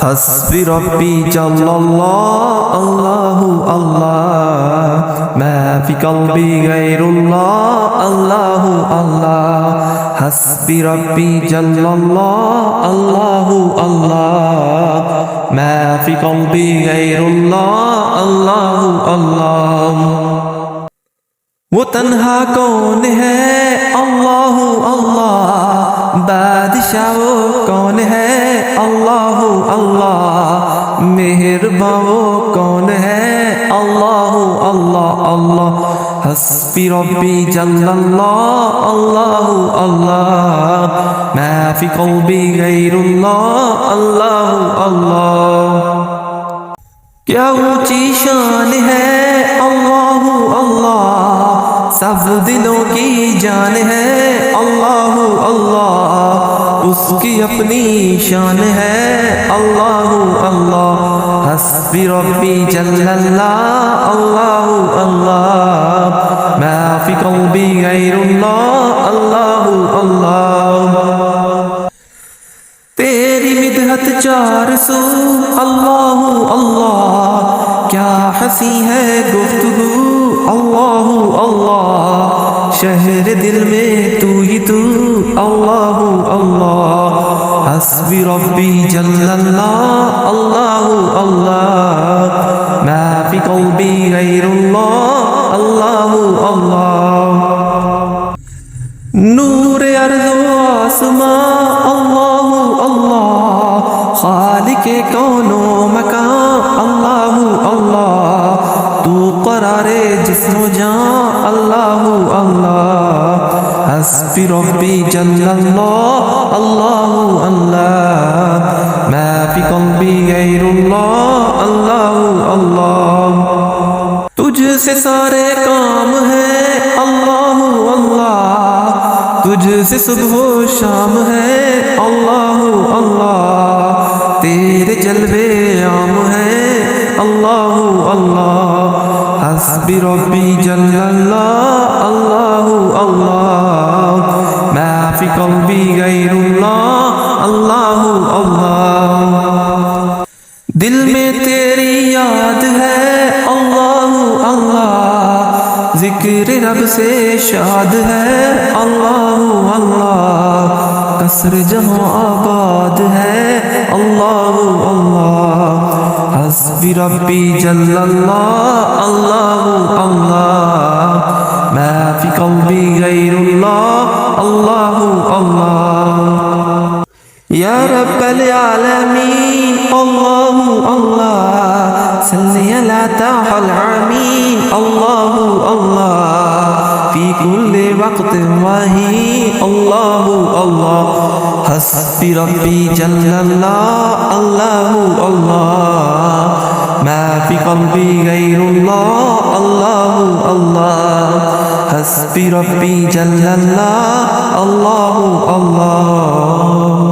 हस्बी रब्बी जल्लल्लाह अल्लाहु अल्लाह मा फी क़ल्बी गैरुल्लाह अल्लाहु अल्लाह हस्बी रब्बी जल्लल्लाह अल्लाहु अल्लाह मा फी क़ल्बी गैरुल्लाह अल्लाहु अल्लाह। वो तन्हा कौन है अल्लाहु अल्लाह, बादशाह वो कौन है अल्लाहु अल्लाह, मेहरबां वो कौन है अल्लाहु अल्लाह अल्लाह। हस्बी रब्बी जल्लल्लाह अल्लाहु अल्लाह मा फी क़ल्बी गैरुल्लाह अल्लाहु अल्लाह। क्या ऊंची शान है अल्लाहु अल्लाह, सब दिलों की जान है अल्लाहु अल्लाह, उसकी अपनी शान है अल्लाहु अल्लाह। हस्बी रब्बी जल्लल्लाह अल्लाहु अल्लाह मा फी क़ल्बी गैरुल्लाह अल्लाहु अल्लाह। तेरी मिदहत चार सौ अल्लाहु अल्लाह, क्या हंसी है गुफ्तगू अल्लाहु अल्लाह, शहर दिल में तू ही तू अल्लाहु अल्लाह। हस्बी रब्बी जल्लल्लाह अल्लाहु अल्लाह मा फी क़ल्बी गैरुल्लाह अल्लाहु अल्लाह। नूर अर्ज़ो आसमां अल्लाहु अल्लाह, खालिके कौनो मकान अल्लाहु अल्लाह, तू क़रारे जिस्मो जान अल्लाहु अल्लाह। हस्बी रब्बी जल्लल्लाह अल्लाहु अल्लाह मा फी क़ल्बी गैरुल्लाह अल्लाहु अल्लाह। तुझसे सारे काम है अल्लाहु अल्लाह, तुझसे सुबह शाम है अल्लाहु अल्लाह, तेरे जलवे आम है अल्लाहु अल्लाह। हस्बी रब्बी जल्लल्लाह अल्लाहु अल्लाह मा फी क़ल्बी गैरुल्लाह अल्लाहु अल्लाह। दिल में तेरी याद है अल्लाहु अल्लाह, जिक्र रब से शाद है अल्लाहु अल्लाह, कसर जहां आबाद है अल्लाहु अल्लाह। हस्बी रब्बी जल्लल्लाह अल्लाहु अल्लाह मा फी क़ल्बी गैरुल्लाह अल्लाहु अल्लाह। या रब्बल आलमीन अल्लाहु अल्लाह सल्ली अला ताहल आमीन अल्लाहु अल्लाह फी कुल्ली वक्त वही अल्लाहु अल्लाह। हस्बी रब्बी जल्लल्लाह अल्लाहु अल्लाह मा फी क़ल्बी गैरुल्लाह अल्लाहु अल्लाह। हस्बी रब्बी जल्लल्लाह अल्लाहु अल्लाह।